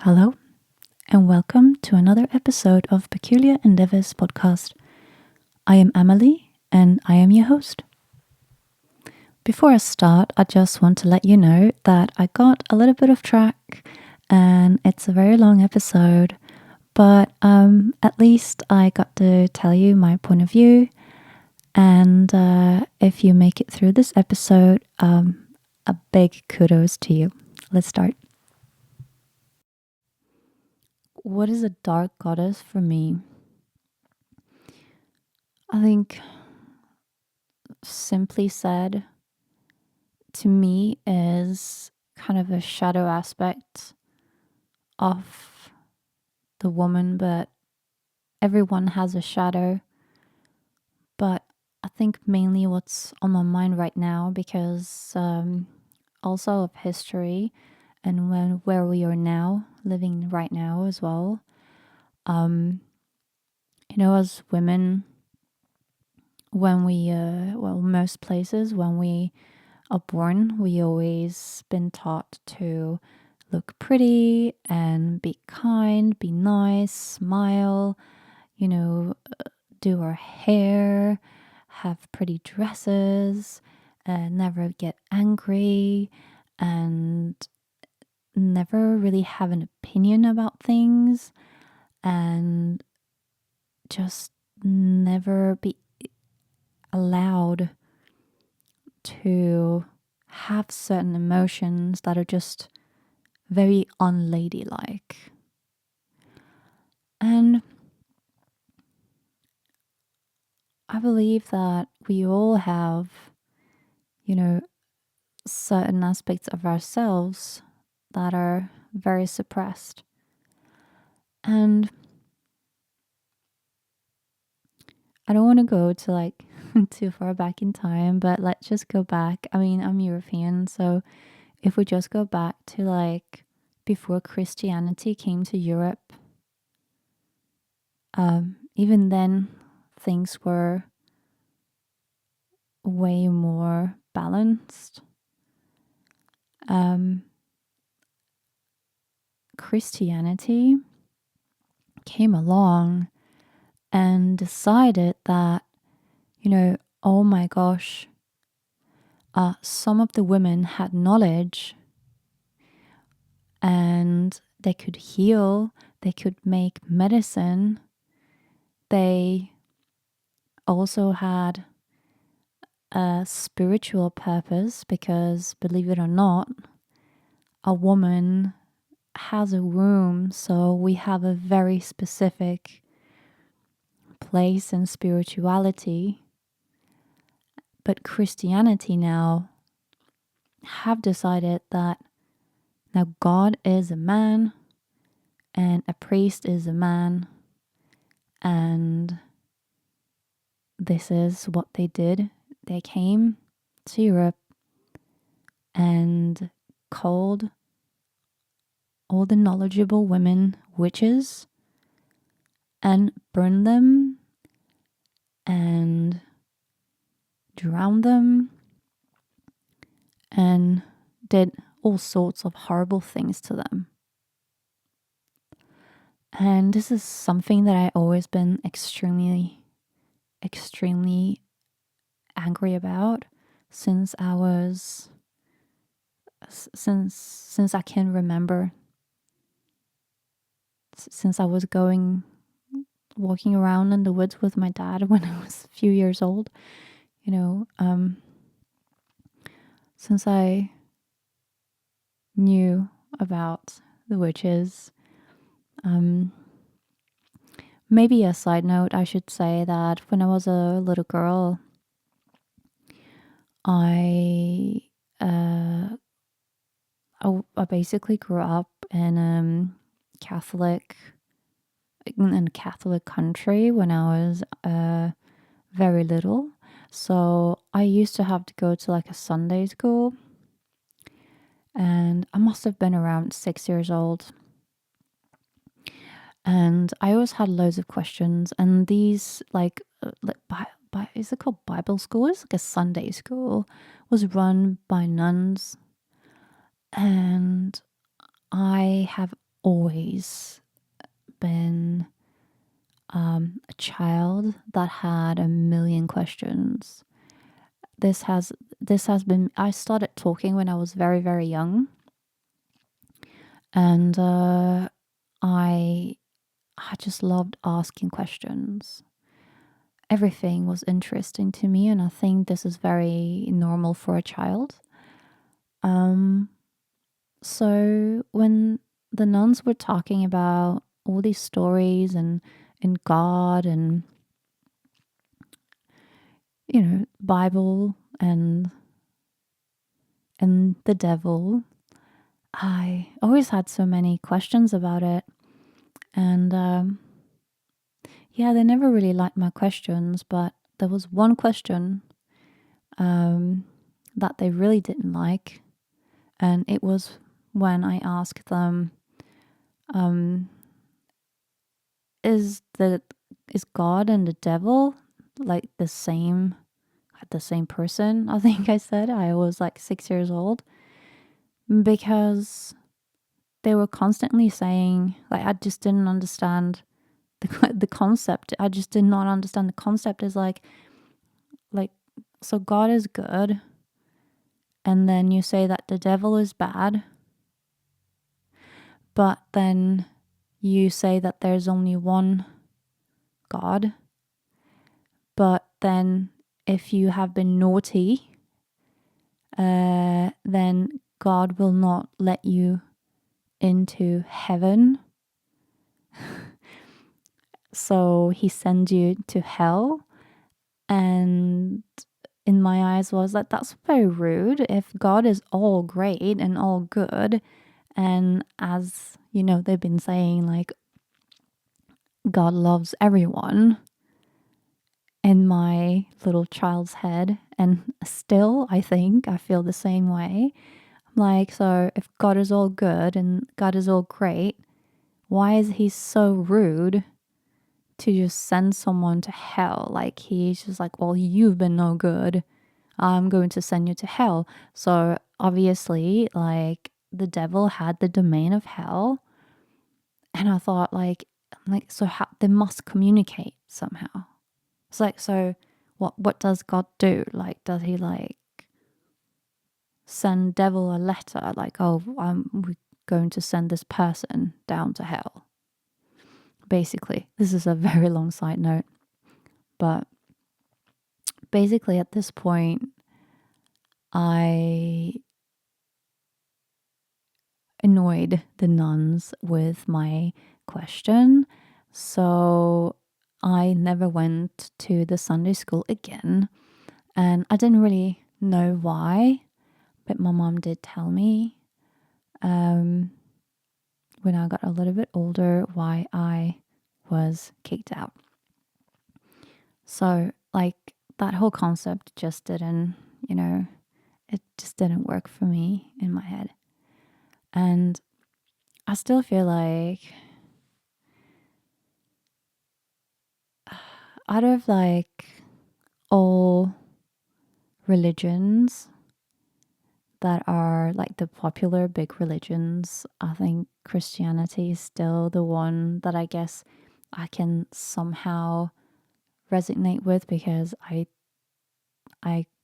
Hello, and welcome to another episode of Peculiar Endeavors podcast. I am Emily, and I am your host. Before I start, I just want to let you know that I got a little bit off track, and it's a very long episode, but at least I got to tell you my point of view. And if you make it through this episode, a big kudos to you. Let's start. What is a dark goddess for me? I think, simply said, to me is kind of a shadow aspect of the woman, but everyone has a shadow. But I think mainly what's on my mind right now, because also of history and where we are now, living right now as well. As women, when we, most places, when we are born, we always been taught to look pretty and be kind, be nice, smile, do our hair, have pretty dresses, never get angry, and never really have an opinion about things, and just never be allowed to have certain emotions that are just very unladylike. And I believe that we all have, certain aspects of ourselves that are very suppressed. And I don't want to go to too far back in time, but let's just go back. I mean, I'm European, so if we just go back to before Christianity came to Europe, even then things were way more balanced. Christianity came along and decided that, oh my gosh, some of the women had knowledge and they could heal, they could make medicine. They also had a spiritual purpose because, believe it or not, a woman has a womb, so we have a very specific place in spirituality. But Christianity now have decided that now God is a man and a priest is a man, and this is what they did. They came to Europe and called all the knowledgeable women witches and burned them and drowned them and did all sorts of horrible things to them. And this is something that I always been extremely angry about since I was since I can remember, since I was walking around in the woods with my dad when I was a few years old, since I knew about the witches. Maybe a side note, I should say that when I was a little girl, I basically grew up in a Catholic country when I was very little. So I used to have to go to a Sunday school, and I must have been around 6 years old. And I always had loads of questions, and these is it called Bible school? It's like a Sunday school, was run by nuns, and I have always been a child that had a million questions. This has been, I started talking when I was very, very young. And I just loved asking questions. Everything was interesting to me, and I think this is very normal for a child. So when the nuns were talking about all these stories and God and Bible and the devil, I always had so many questions about it. And they never really liked my questions, but there was one question that they really didn't like. And it was when I asked them, is God and the devil like the same person? I think I said. I was like 6 years old, because they were constantly saying, like, I just didn't understand the concept. I just did not understand the concept. Is like so God is good, and then you say that the devil is bad, but then you say that there's only one God. But then if you have been naughty, then God will not let you into heaven. So he sends you to hell. And in my eyes was like, that's very rude. If God is all great and all good, and as you know, they've been saying, like, God loves everyone, in my little child's head, and still I think I feel the same way. I'm like, so if God is all good and God is all great, why is he so rude to just send someone to hell? Like, he's just like, well, you've been no good, I'm going to send you to hell. So obviously, like, the devil had the domain of hell. And I thought, like so how they must communicate somehow. It's like, so what does God do? Like, does he like send devil a letter like, oh, we're going to send this person down to hell? Basically, this is a very long side note, but basically at this point, I annoyed the nuns with my question. So I never went to the Sunday school again. And I didn't really know why, but my mom did tell me when I got a little bit older why I was kicked out. So, like, that whole concept just didn't, it just didn't work for me in my head. And I still feel like out of like all religions that are like the popular big religions, I think Christianity is still the one that I guess I can somehow resonate with, because I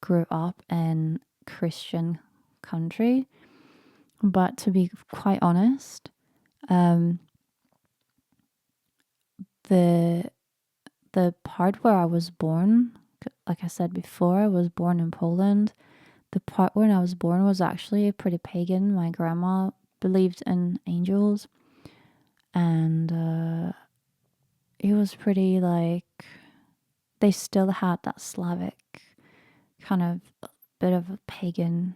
grew up in Christian country. But to be quite honest, the part where I was born, like I said before, I was born in Poland. The part when I was born was actually pretty pagan. My grandma believed in angels, and it was pretty like, they still had that Slavic kind of bit of a pagan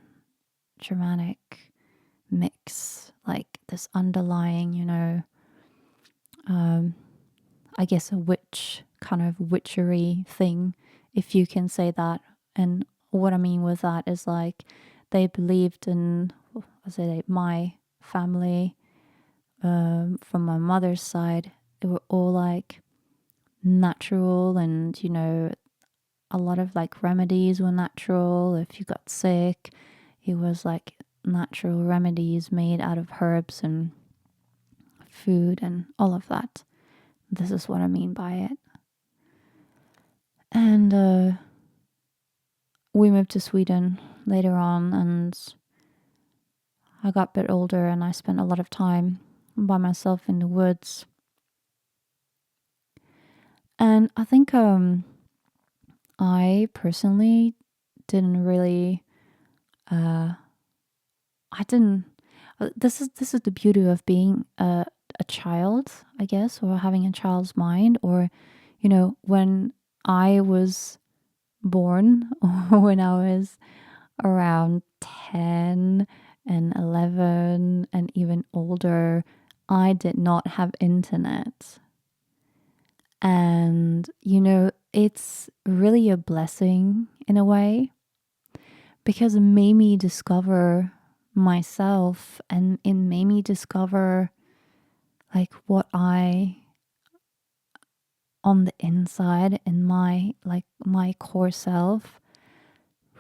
Germanic mix, like this underlying, I guess a witch, kind of witchery thing, if you can say that. And what I mean with that is, like, they believed in, my family, from my mother's side, they were all like natural, and a lot of like remedies were natural. If you got sick, it was like natural remedies made out of herbs and food and all of that. This is what I mean by it. And we moved to Sweden later on, and I got a bit older and I spent a lot of time by myself in the woods. And I think I personally didn't really I didn't this is the beauty of being a child, I guess, or having a child's mind, or when I was born or when I was around 10 and 11 and even older, I did not have internet. And, it's really a blessing in a way because it made me discover myself, and it made me discover like what I on the inside in my core self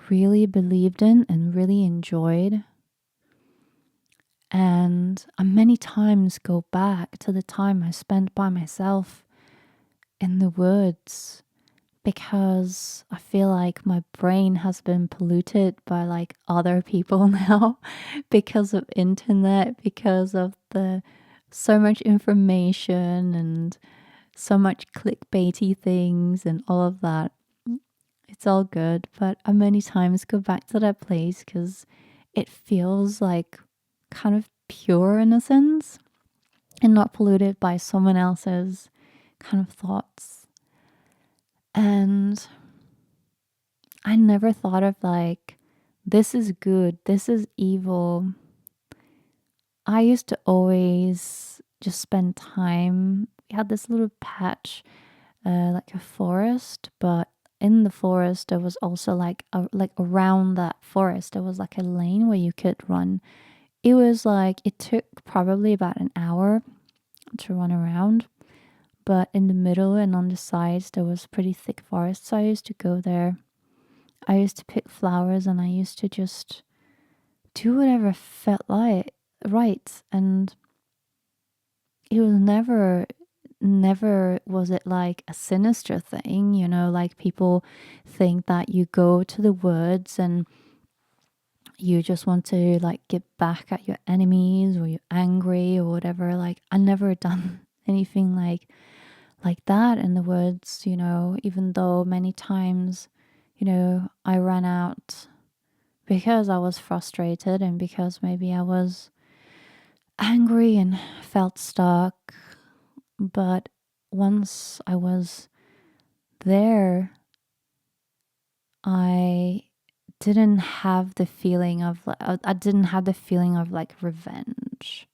really believed in and really enjoyed. And I many times go back to the time I spent by myself in the woods because I feel like my brain has been polluted by like other people now because of internet, because of the so much information and so much clickbaity things and all of that. It's all good, but I many times go back to that place because it feels like kind of pure in a sense and not polluted by someone else's kind of thoughts. And I never thought of like, this is good, this is evil. I used to always just spend time. We had this little patch, like a forest, but in the forest there was also like around that forest there was like a lane where you could run. It was like it took probably about an hour to run around, but in the middle and on the sides there was pretty thick forest, so I used to go there. I used to pick flowers and I used to just do whatever felt like right. And it was never was it like a sinister thing, like people think that you go to the woods and you just want to like get back at your enemies or you're angry or whatever. Like I never done anything like that in the woods, even though many times, I ran out because I was frustrated and because maybe I was angry and felt stuck. But once I was there, I didn't have the feeling of like revenge.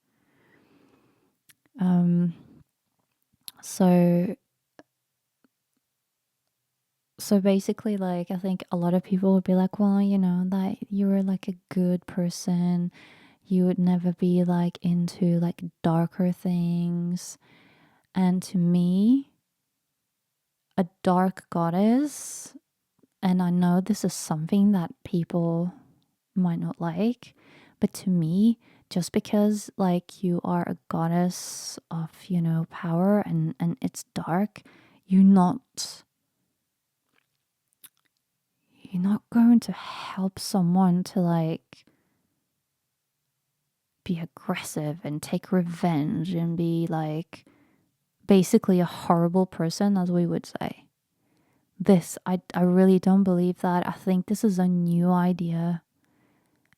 So basically, like, I think a lot of people would be like, well, that you were like a good person. You would never be like into like darker things. And to me, a dark goddess, and I know this is something that people might not like, but to me, just because like you are a goddess of, power and it's dark, you're not going to help someone to like be aggressive and take revenge and be like basically a horrible person, as we would say. I really don't believe that. I think this is a new idea,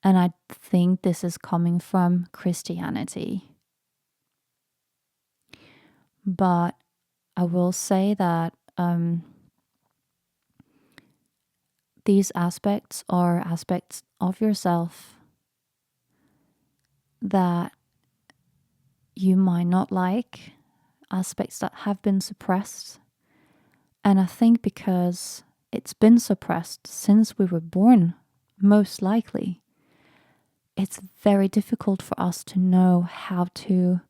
and I think this is coming from Christianity. But I will say that these aspects are aspects of yourself that you might not like, aspects that have been suppressed. And I think because it's been suppressed since we were born, most likely, it's very difficult for us to know how to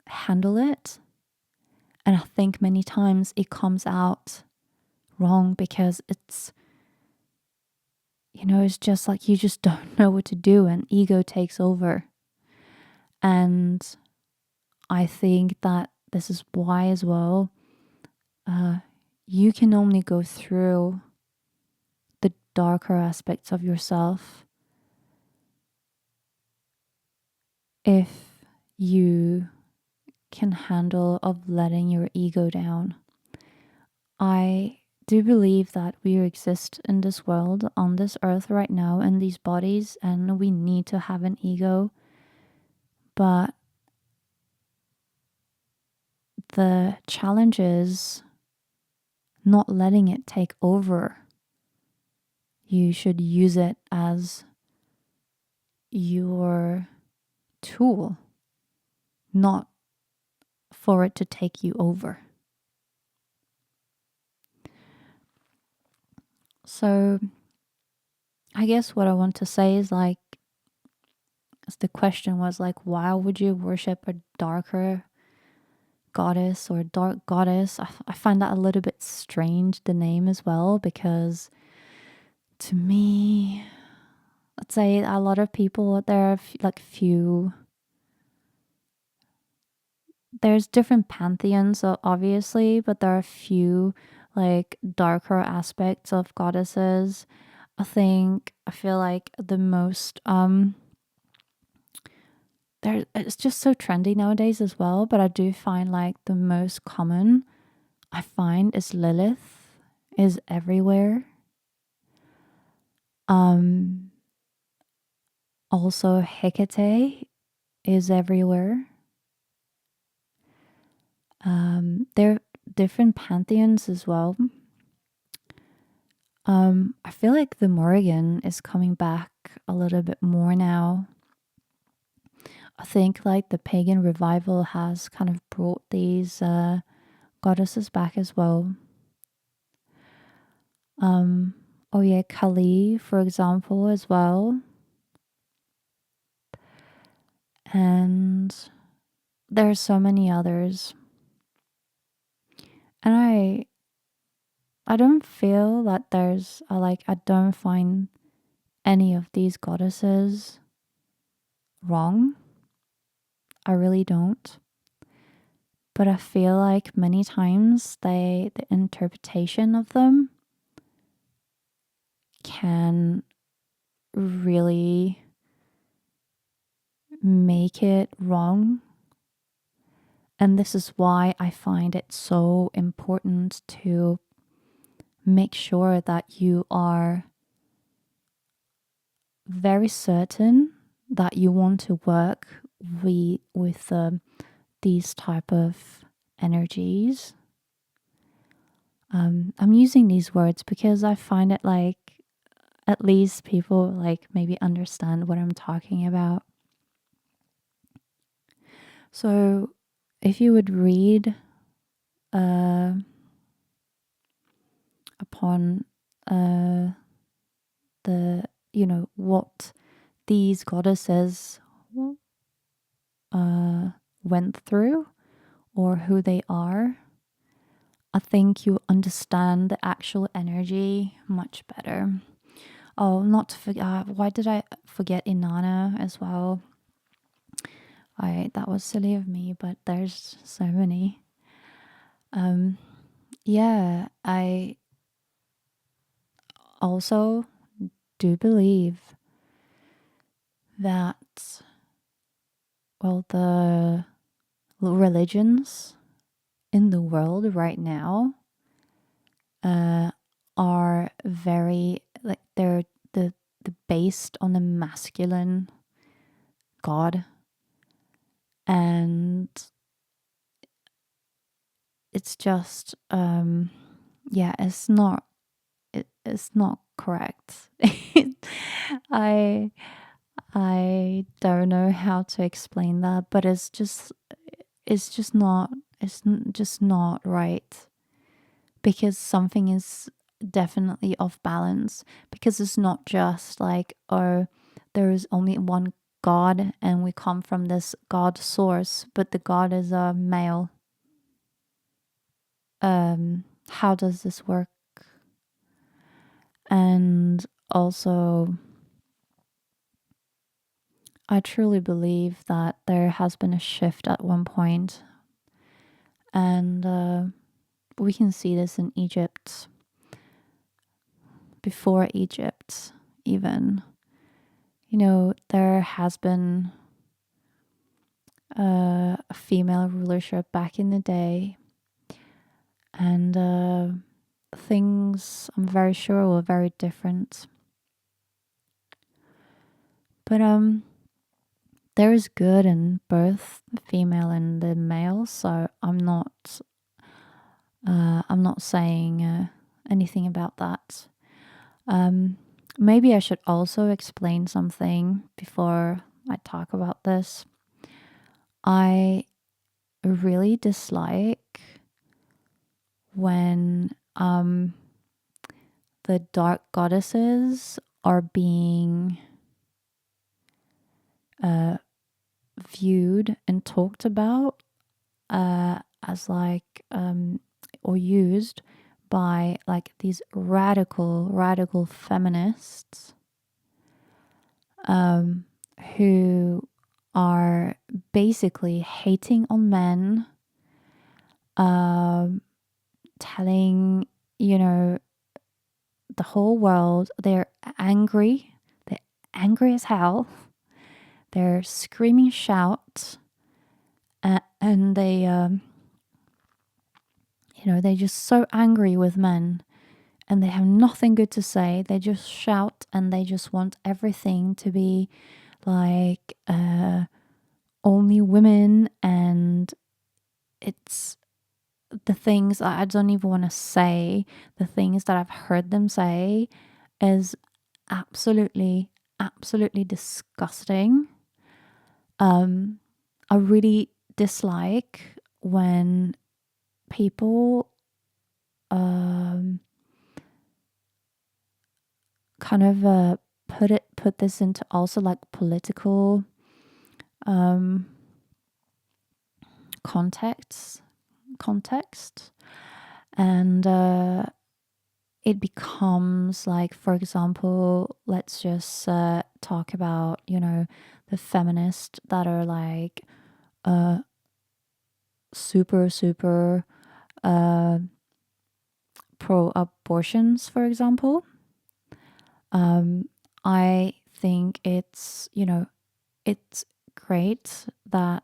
handle it. And I think many times it comes out wrong because it's just like you just don't know what to do and ego takes over. And I think that this is why as well, you can only go through the darker aspects of yourself if you can handle of letting your ego down. I do believe that we exist in this world, on this earth right now, in these bodies, and we need to have an ego. But the challenge is not letting it take over. You should use it as your tool, not for it to take you over. So I guess what I want to say is like, as the question was like, why would you worship a darker goddess or a dark goddess? I find that a little bit strange, the name as well, because to me, let's say a lot of people, there are like few, there's different pantheons obviously, but there are a few like darker aspects of goddesses. I feel like the most it's just so trendy nowadays as well, but I do find like the most common I find is Lilith is everywhere. Also Hecate is everywhere. There are different pantheons as well. I feel like the Morrigan is coming back a little bit more now. I think like the pagan revival has kind of brought these goddesses back as well. Oh yeah, Kali, for example, as well. And there are so many others. And I don't feel that there's I don't find any of these goddesses wrong. I really don't. But I feel like many times the interpretation of them can really make it wrong. And this is why I find it so important to make sure that you are very certain that you want to work with these type of energies. I'm using these words because I find it like at least people like maybe understand what I'm talking about. So if you would read upon the what these goddesses went through or who they are, I think you understand the actual energy much better. Oh, not to forget, why did I forget Inanna as well? That was silly of me, but there's so many. Yeah, I also do believe that, well, the religions in the world right now are very like they're the based on a masculine god, and it's just yeah, it's not correct. I I don't know how to explain that, but just not right, because something is definitely off balance, because it's not just like, oh, there is only one god and we come from this god source, but the god is a male. How does this work? And also I truly believe that there has been a shift at one point, and we can see this in Egypt, before Egypt, even. There has been a female rulership back in the day, and things, I'm very sure, were very different. But there is good in both the female and the male, so I'm not saying anything about that. Maybe I should also explain something before I talk about this. I really dislike when the dark goddesses are being viewed and talked about as or used by these radical feminists who are basically hating on men, telling the whole world they're angry as hell. They're screaming shout, and they're just so angry with men, and they have nothing good to say. They just shout, and they just want everything to be like only women, and it's the things I don't even want to say. The things that I've heard them say is absolutely disgusting. I really dislike when people kind of put this into also political context, and it becomes for example, let's just talk about the feminists that are super pro abortions, for example. I think it's great that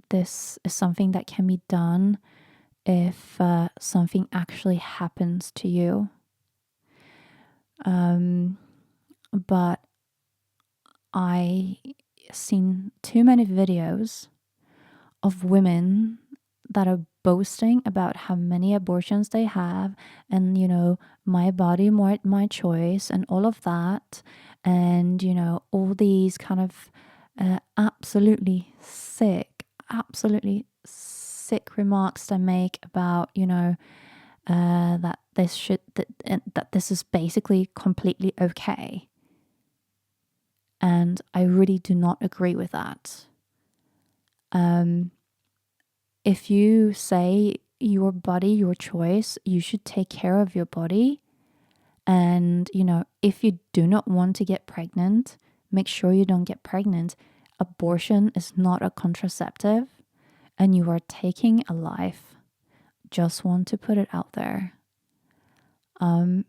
this is something that can be done if something actually happens to you. But I seen too many videos of women that are boasting about how many abortions they have, and my body, my choice, and all of that, and all these kind of absolutely sick remarks they make about that this is basically completely okay, and I really do not agree with that. If you say your body, your choice, you should take care of your body. And, if you do not want to get pregnant, make sure you don't get pregnant. Abortion is not a contraceptive, and you are taking a life. Just want to put it out there. I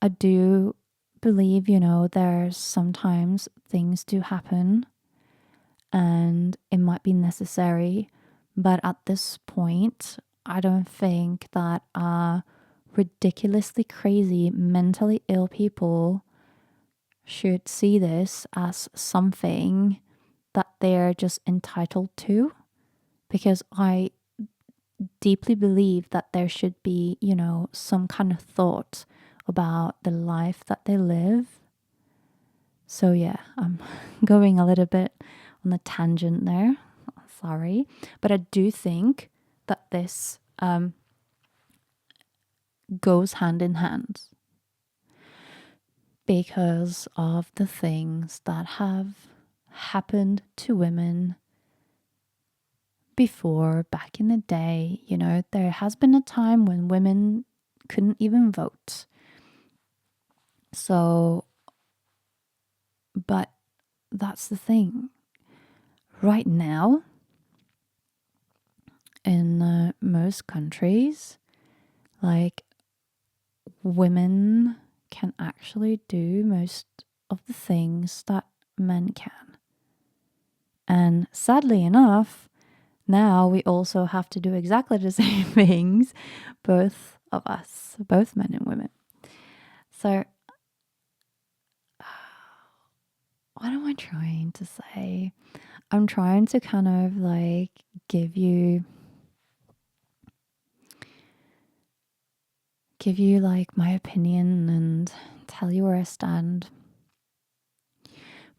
do believe, there's sometimes things do happen and it might be necessary. But at this point, I don't think that ridiculously crazy, mentally ill people should see this as something that they're just entitled to. Because I deeply believe that there should be, some kind of thought about the life that they live. So yeah, I'm going a little bit on a tangent there. Sorry. But I do think that this goes hand in hand because of the things that have happened to women before, back in the day. There has been a time when women couldn't even vote. So But that's the thing. Right now, in most countries, like, women can actually do most of the things that men can. And sadly enough, now we also have to do exactly the same things, both of us, both men and women. So, what am I trying to say? I'm trying to kind of like give you like my opinion and tell you where I stand,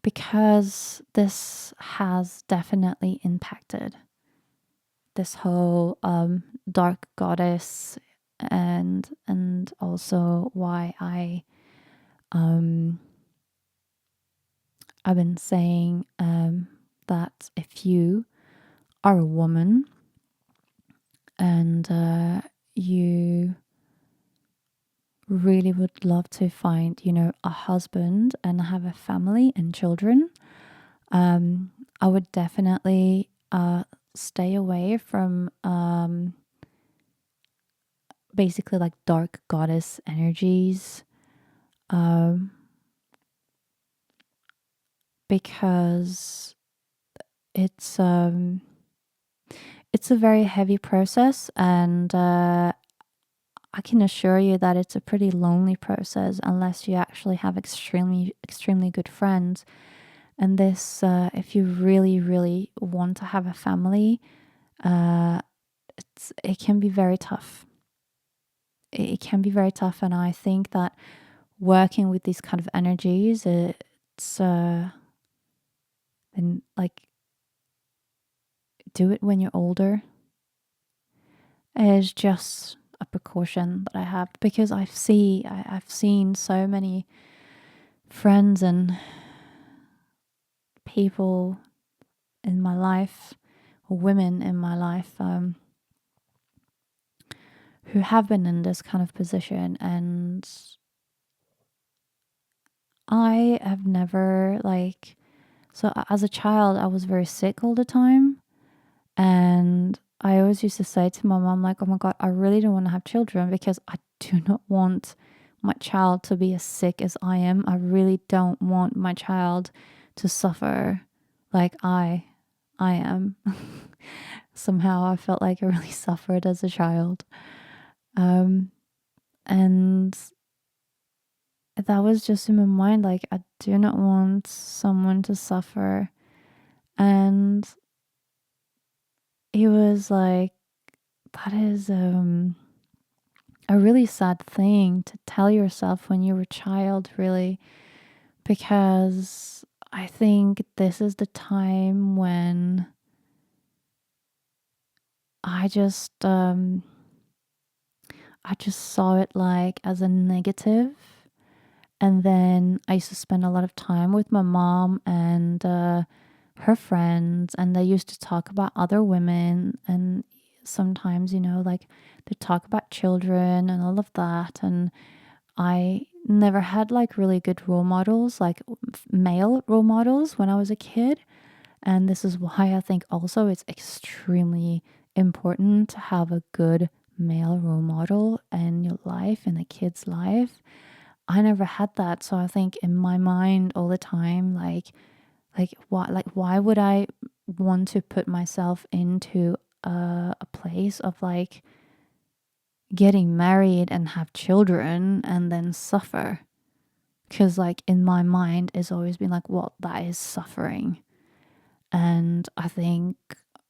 because this has definitely impacted this whole dark goddess, and also why I've been saying that if you are a woman and you really would love to find, a husband and have a family and children, I would definitely stay away from basically like dark goddess energies, because it's a very heavy process, and I can assure you that it's a pretty lonely process unless you actually have extremely good friends. And this, if you really, really want to have a family, it can be very tough. It can be very tough, and I think that working with these kind of energies, it's and like, do it when you're older. Is just a precaution that I have, because I've seen so many friends and people in my life, or women in my life, who have been in this kind of position, and I have never so as a child I was very sick all the time, and I always used to say to my mom, like, oh my God, I really don't want to have children because I do not want my child to be as sick as I am. I really don't want my child to suffer like I am. Somehow I felt like I really suffered as a child. And that was just in my mind, like, I do not want someone to suffer. And it was like, that is a really sad thing to tell yourself when you were a child, really, because I think this is the time when I just saw it like as a negative. And then I used to spend a lot of time with my mom and her friends, and they used to talk about other women, and sometimes, like, they talk about children and all of that. And I never had like really good role models, like male role models, when I was a kid. And this is why I think also it's extremely important to have a good male role model in your life, in a kid's life. I never had that. So I think in my mind all the time, why would I want to put myself into a place of like getting married and have children and then suffer? Because like in my mind it's always been like, well, that is suffering. And I think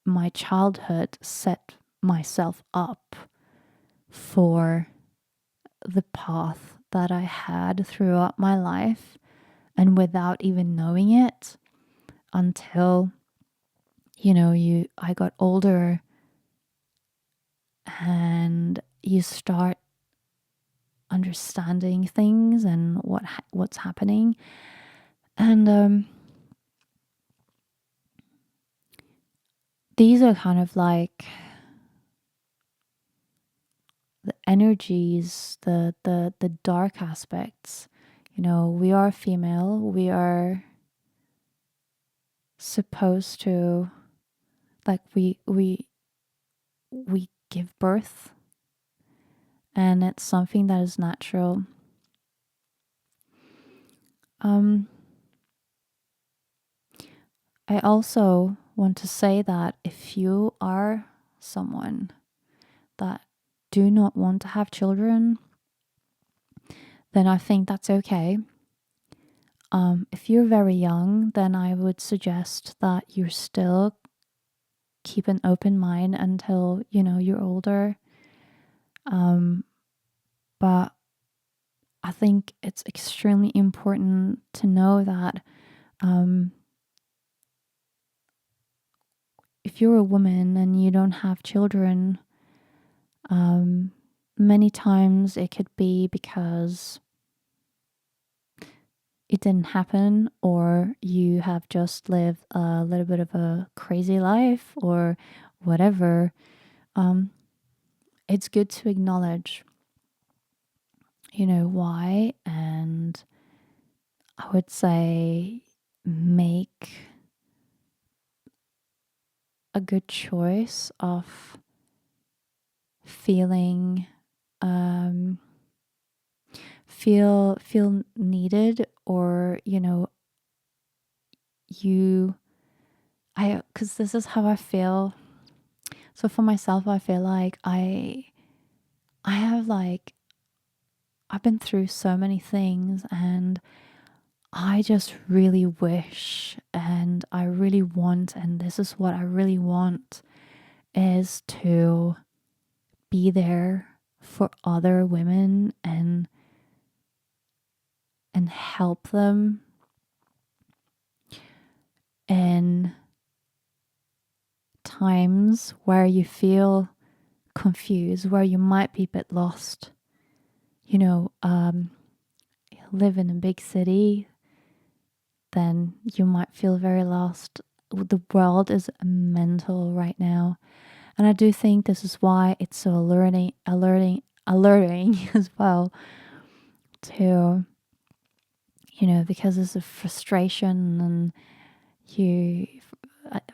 my childhood set myself up for the path that I had throughout my life, and without even knowing it, until I got older and you start understanding things and what's happening. And these are kind of like the energies, the dark aspects. We are female, we are supposed to, like, we give birth, and it's something that is natural. I also want to say that if you are someone that do not want to have children, then I think that's okay. If you're very young, then I would suggest that you still keep an open mind until, you're older. But I think it's extremely important to know that if you're a woman and you don't have children, many times it could be because it didn't happen, or you have just lived a little bit of a crazy life, or whatever. It's good to acknowledge, why, and I would say make a good choice of feeling feel needed, or because this is how I feel. So for myself, I feel like I have, like, I've been through so many things, and I just really wish, and I really want, and this is what I really want, is to be there for other women and help them in times where you feel confused, where you might be a bit lost. Live in a big city, then you might feel very lost. The world is mental right now. And I do think this is why it's so alerting as well to, because there's a frustration, and you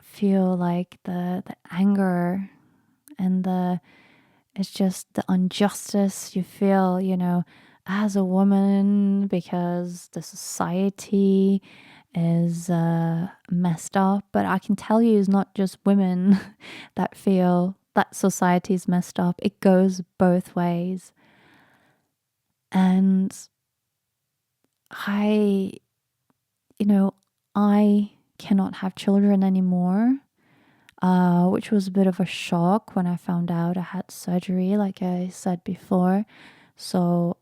feel like the anger, and it's just the injustice you feel, as a woman, because the society is messed up. But I can tell you, it's not just women that feel that society is messed up. It goes both ways. And I cannot have children anymore, which was a bit of a shock when I found out I had surgery, like I said before. So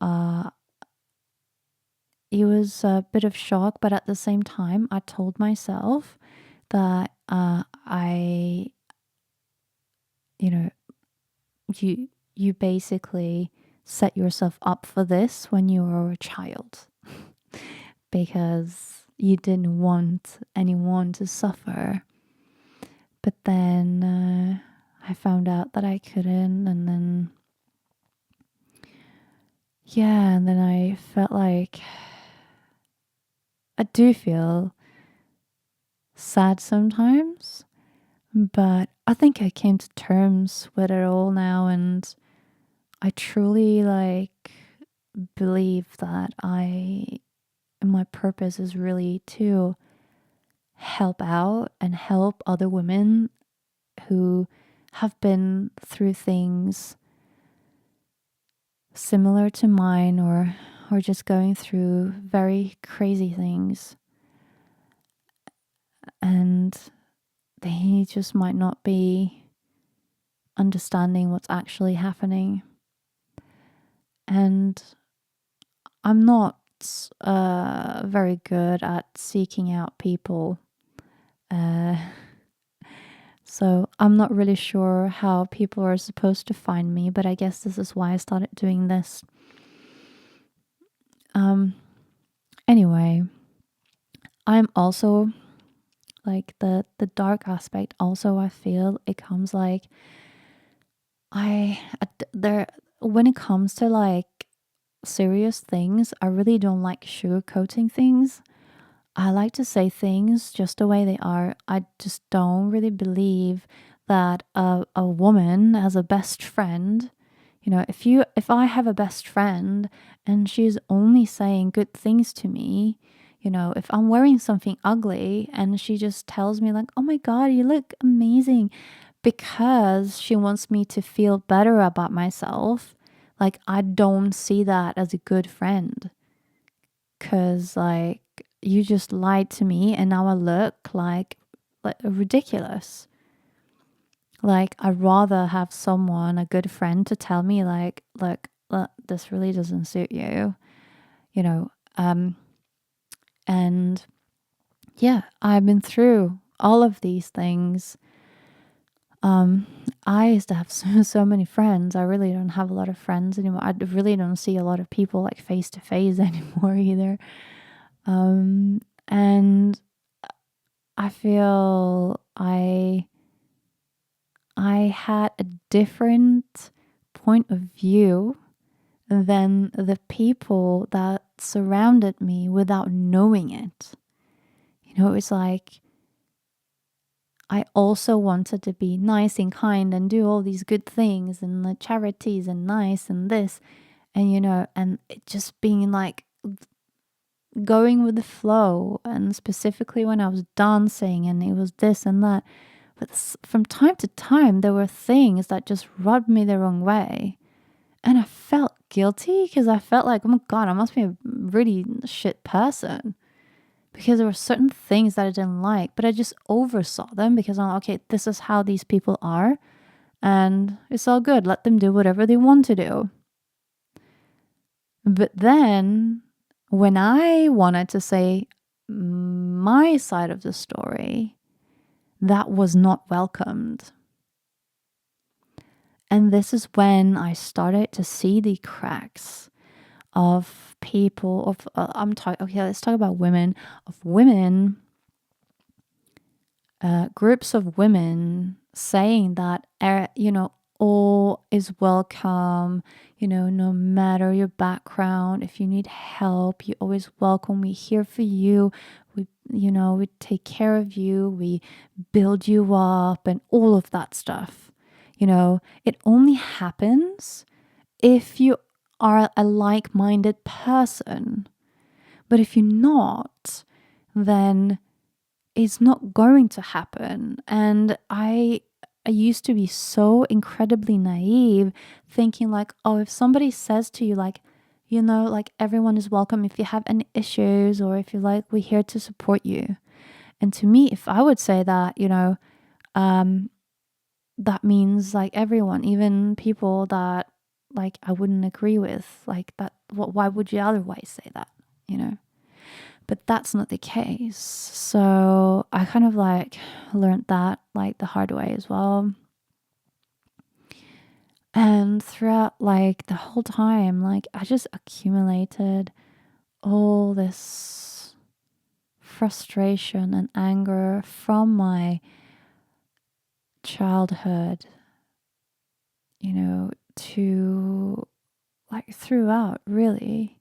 it was a bit of shock, but at the same time, I told myself that you basically set yourself up for this when you were a child, because you didn't want anyone to suffer. But then I found out that I couldn't, and then I felt like I do feel sad sometimes, but I think I came to terms with it all now, and I truly believe that my purpose is really to help out and help other women who have been through things similar to mine, or just going through very crazy things, and they just might not be understanding what's actually happening. And I'm not very good at seeking out people, so I'm not really sure how people are supposed to find me, but I guess this is why I started doing this. Anyway, I'm also like the dark aspect. Also, I feel it comes like when it comes to serious things, I really don't like sugarcoating things. I like to say things just the way they are. I just don't really believe that a woman has a best friend. You know, if I have a best friend and she's only saying good things to me, you know, if I'm wearing something ugly and she just tells me like, "Oh my God, you look amazing," because she wants me to feel better about myself, like I don't see that as a good friend. 'Cause like you just lied to me and now I look like ridiculous. Like I'd rather have someone, a good friend, to tell me like, look, this really doesn't suit you, you know. And yeah, I've been through all of these things. I used to have so many friends. I really don't have a lot of friends anymore. I really don't see a lot of people like face to face anymore either. And I feel I had a different point of view than the people that surrounded me without knowing it. You know, it's like I also wanted to be nice and kind and do all these good things and the charities and nice and this and you know, and it just being like going with the flow, and specifically when I was dancing and it was this and that. But from time to time, there were things that just rubbed me the wrong way. And I felt guilty because I felt like, oh my God, I must be a really shit person. Because there were certain things that I didn't like, but I just oversaw them because I'm like, okay, this is how these people are. And it's all good. Let them do whatever they want to do. But then when I wanted to say my side of the story, that was not welcomed. And this is when I started to see the cracks of people of I'm talking okay, let's talk about women, of women, groups of women saying that you know, all is welcome, you know, no matter your background, if you need help, you always welcome, we're here for you, we, you know, we take care of you, we build you up and all of that stuff. You know, it only happens if you are a like-minded person. But if you're not, then it's not going to happen. And I used to be so incredibly naive, thinking like, oh, if somebody says to you like, you know, like everyone is welcome if you have any issues, or if you like, we're here to support you. And to me, if I would say that, you know, that means like everyone, even people that like I wouldn't agree with, like that, why would you otherwise say that, you know? But that's not the case. So I kind of like learned that like the hard way as well. And throughout like the whole time, like I just accumulated all this frustration and anger from my childhood, you know, to like throughout really.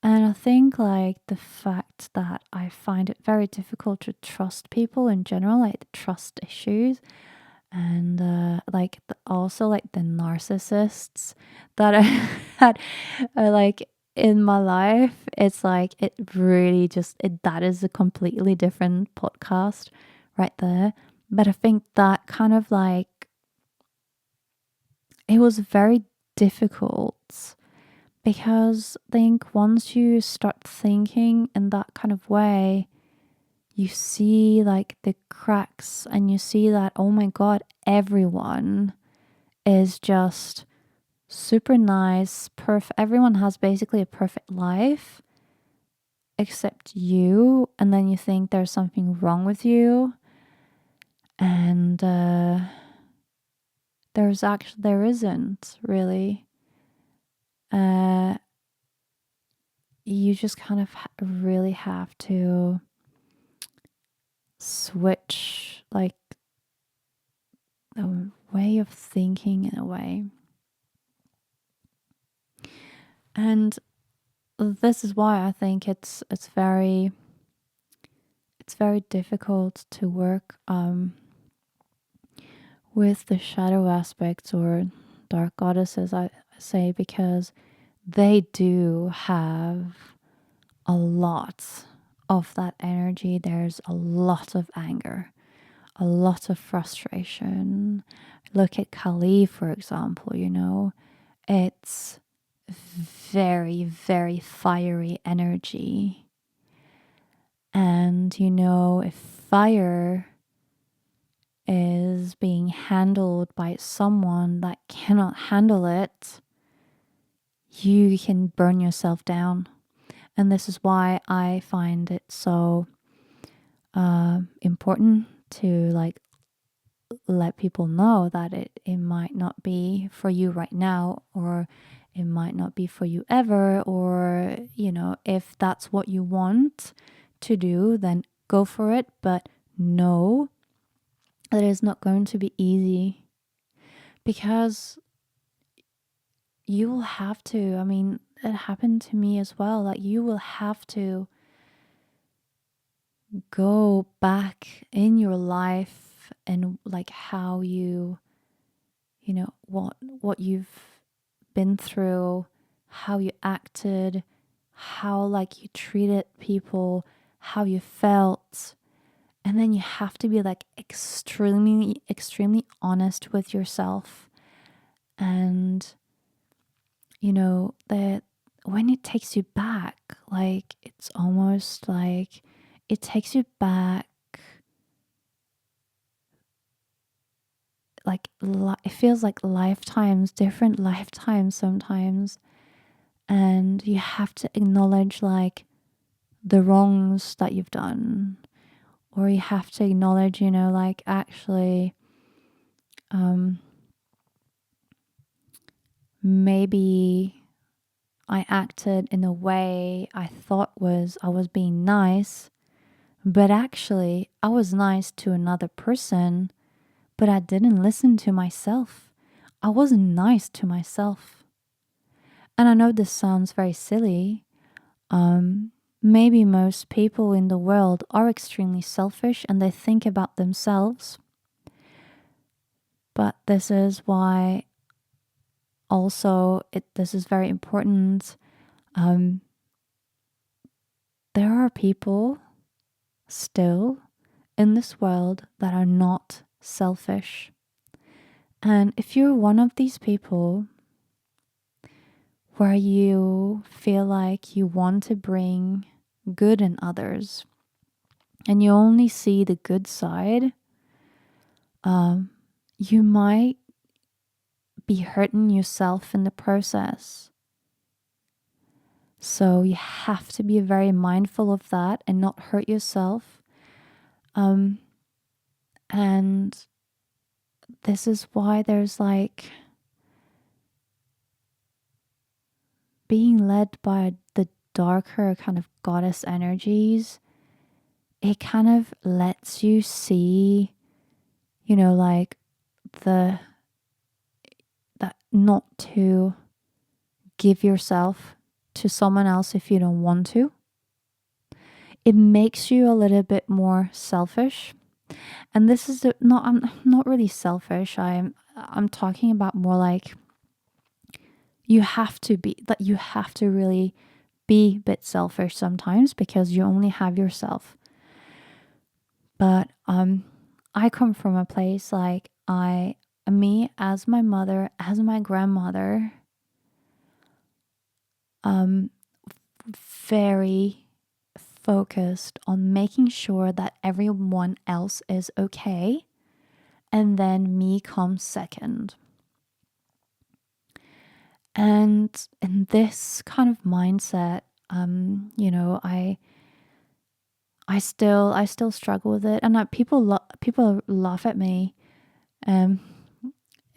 And I think like the fact that I find it very difficult to trust people in general, like the trust issues, and like also like the narcissists that I had like in my life, it's like it really just that is a completely different podcast right there. But I think that kind of like it was very difficult because I think once you start thinking in that kind of way, you see like the cracks and you see that, oh my God, everyone is just super nice, perfect. Everyone has basically a perfect life except you. And then you think there's something wrong with you. And there isn't really. You just kind of really have to switch like the way of thinking in a way. And this is why I think it's very it's very difficult to work with the shadow aspects or dark goddesses, I say, because they do have a lot of that energy. There's a lot of anger, a lot of frustration. Look at Kali, for example, it's very, very fiery energy. And, if fire is being handled by someone that cannot handle it, you can burn yourself down. And this is why I find it so important to let people know that it might not be for you right now, or it might not be for you ever, or if that's what you want to do, then go for it, but know that it's not going to be easy, because you will have to, it happened to me as well, like you will have to go back in your life and how you what you've been through, how you acted, how you treated people, how you felt. And then you have to be extremely, extremely honest with yourself. And that when it takes you back, it's almost like it takes you back, it feels like lifetimes, different lifetimes sometimes. And you have to acknowledge the wrongs that you've done, or you have to acknowledge, actually, maybe I acted in a way I thought I was being nice, but actually I was nice to another person, but I didn't listen to myself. I wasn't nice to myself. And I know this sounds very silly. Maybe most people in the world are extremely selfish and they think about themselves. But this is why also this is very important. There are people still in this world that are not selfish. And if you're one of these people where you feel like you want to bring good in others and you only see the good side, you might be hurting yourself in the process. So you have to be very mindful of that and not hurt yourself. And this is why there's being led by the darker kind of goddess energies. It kind of lets you see, that not to give yourself to someone else if you don't want to. It makes you a little bit more selfish. And this is I'm not really selfish. I'm talking about more you have to really be a bit selfish sometimes, because you only have yourself. But I come from a place me as my mother, as my grandmother, very focused on making sure that everyone else is okay, and then me comes second. And in this kind of mindset, I still struggle with it, and people laugh at me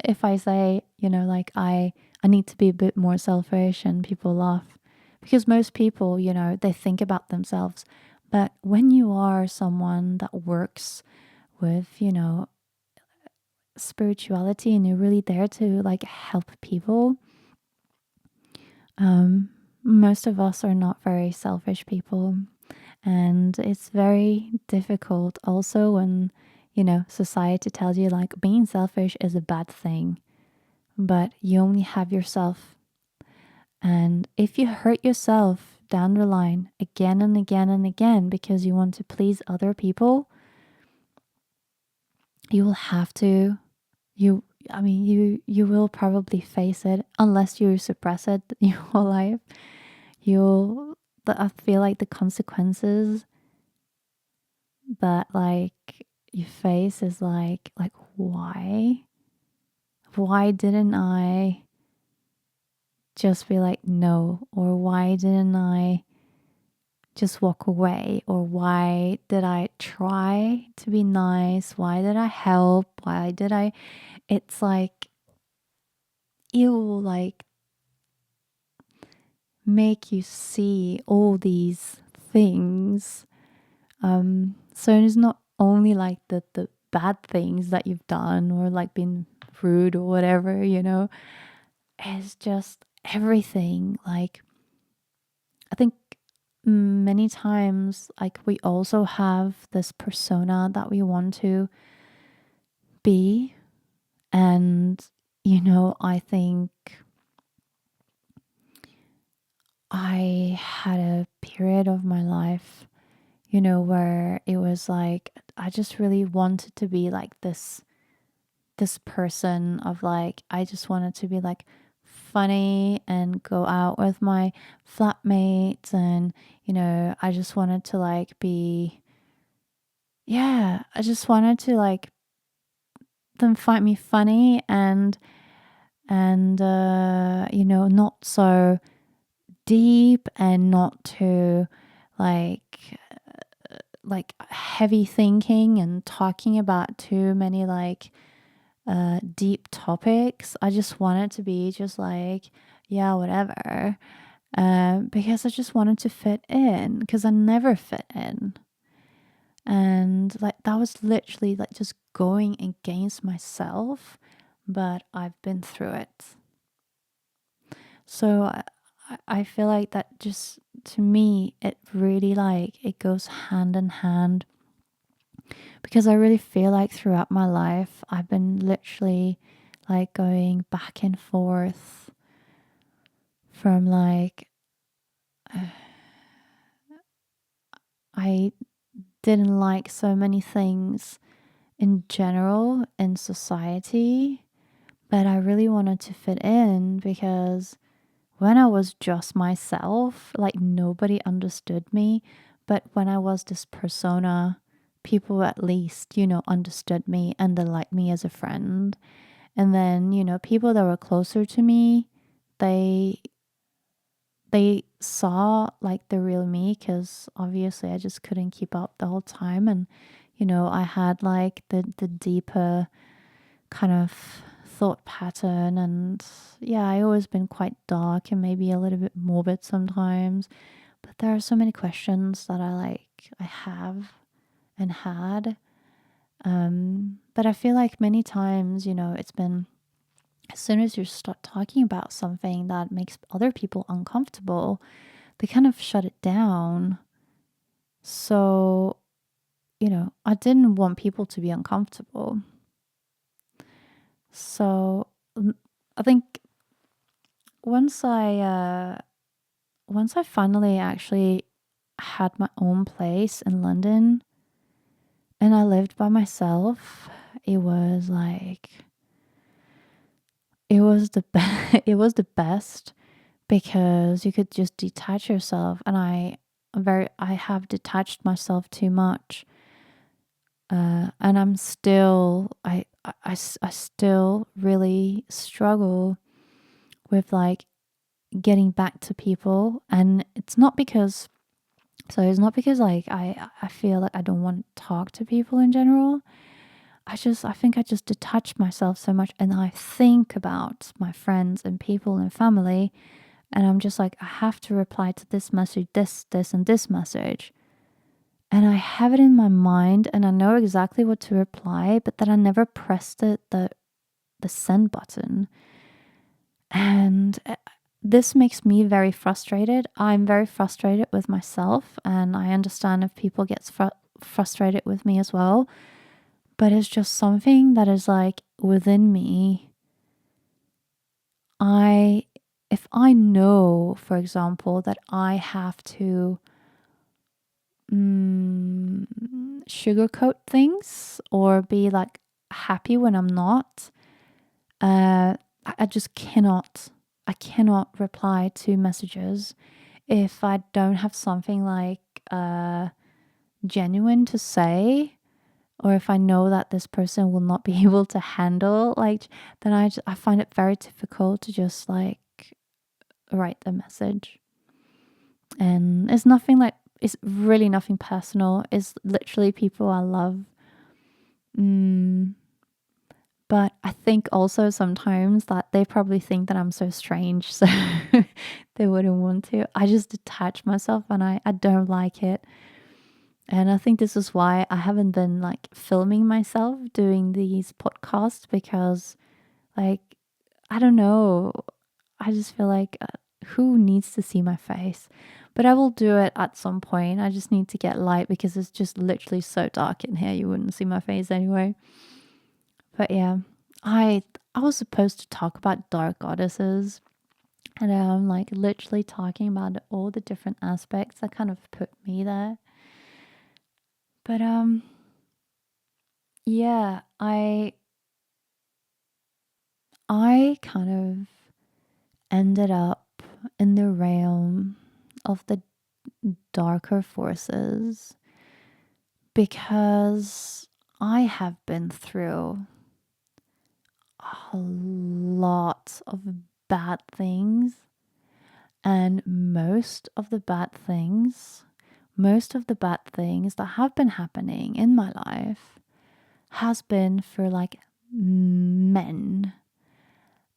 if I say I need to be a bit more selfish, and people laugh, because most people they think about themselves. But when you are someone that works with spirituality, and you're really there to help people, most of us are not very selfish people. And it's very difficult also when, society tells you like being selfish is a bad thing, but you only have yourself. And if you hurt yourself down the line again and again and again because you want to please other people, you will have to, you will probably face it unless you suppress it your whole life. I feel like the consequences that like you face is like why didn't I just be like no, or why didn't I just walk away, or why did I try to be nice, why did I help, why did I, it's like it will like make you see all these things. So it's not only like the bad things that you've done or like been rude or whatever, it's just everything. Like, I think many times, like, we also have this persona that we want to be. And, I think I had a period of my life, where it was like I just really wanted to be like this person of like, I just wanted to be like funny and go out with my flatmates, and I just wanted to like be, yeah, I just wanted to like them find me funny and not so deep and not too like heavy thinking and talking about too many like deep topics. I just wanted to be just like, yeah, whatever. Because I just wanted to fit in, because I never fit in. And like that was literally like just going against myself, but I've been through it. So I feel like that just, to me, it really like it goes hand in hand, because I really feel like throughout my life I've been literally like going back and forth from like I didn't like so many things in general in society, but I really wanted to fit in, because when I was just myself, like nobody understood me. But when I was this persona, people at least, understood me and they liked me as a friend. And then, people that were closer to me, they they saw like the real me, because obviously I just couldn't keep up the whole time. And, I had like the deeper kind of thought pattern, and yeah, I always been quite dark and maybe a little bit morbid sometimes, but there are so many questions that I have and had. But I feel like many times, it's been, as soon as you start talking about something that makes other people uncomfortable, they kind of shut it down. So, I didn't want people to be uncomfortable. So I think once I finally actually had my own place in London and I lived by myself, it was like it was the best, because you could just detach yourself, and I have detached myself too much. And I'm still I still really struggle with like getting back to people. And it's not because like I feel like I don't want to talk to people in general. I think I just detach myself so much, and I think about my friends and people and family, and I'm just like, I have to reply to this message, this and this message. And I have it in my mind and I know exactly what to reply, but then I never pressed the send button. And this makes me very frustrated. I'm very frustrated with myself, and I understand if people get frustrated with me as well. But it's just something that is like within me. If I know, for example, that I have to sugarcoat things or be like happy when I'm not, I just cannot. I cannot reply to messages if I don't have something like genuine to say, or if I know that this person will not be able to handle, like, then I find it very difficult to just like write a message. And it's really nothing personal. It's literally people I love. But I think also sometimes that they probably think that I'm so strange, so they wouldn't want to. I just detach myself and I don't like it. And I think this is why I haven't been like filming myself doing these podcasts, because like, I don't know. I just feel like who needs to see my face? But I will do it at some point. I just need to get light because it's just literally so dark in here. You wouldn't see my face anyway. But yeah, I was supposed to talk about dark goddesses, and I'm like literally talking about all the different aspects that kind of put me there. But yeah, I kind of ended up in the realm of the darker forces because I have been through a lot of bad things, and most of the bad things that have been happening in my life has been for like men.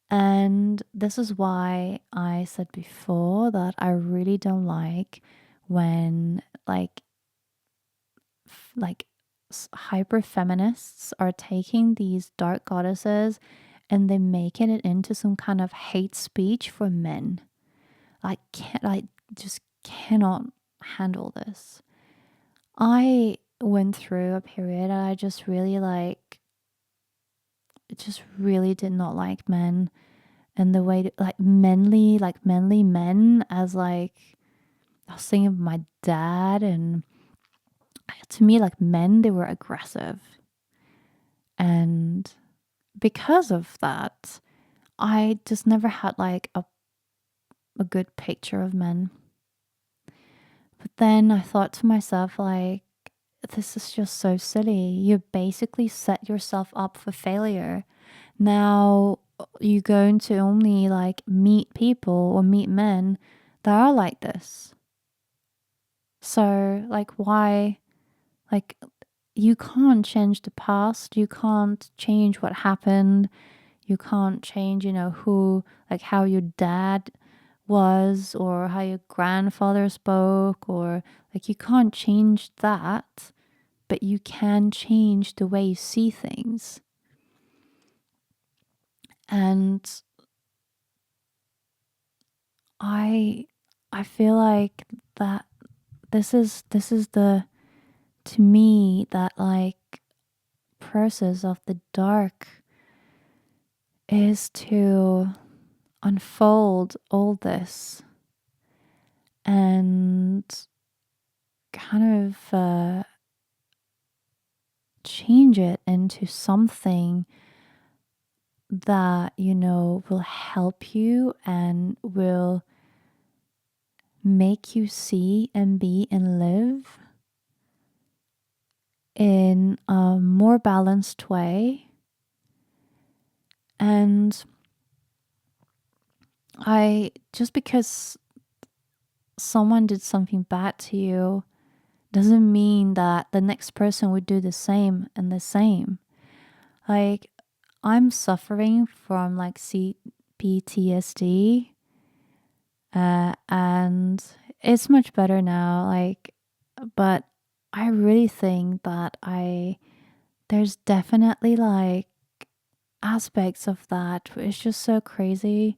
And this is why I said before that I really don't like when like hyper feminists are taking these dark goddesses and they're making it into some kind of hate speech for men. I just cannot handle this. I went through a period and I just really did not like men, and the way manly men, as like I was thinking of my dad, and to me, like, men, they were aggressive. And because of that, I just never had like a good picture of men. But then I thought to myself, like, this is just so silly. You basically set yourself up for failure. Now you're going to only like meet people or meet men that are like this. So, like, why? Like, you can't change the past. You can't change what happened. You can't change, like how your dad was or how your grandfather spoke, or like, you can't change that, but you can change the way you see things. And I feel like that this is the, to me, that like process of the dark is to unfold all this and kind of change it into something that, will help you and will make you see and be and live in a more balanced way. And just because someone did something bad to you doesn't mean that the next person would do the same and the same. Like, I'm suffering from like PTSD, and it's much better now. Like, but I really think that there's definitely like aspects of that. It's just so crazy.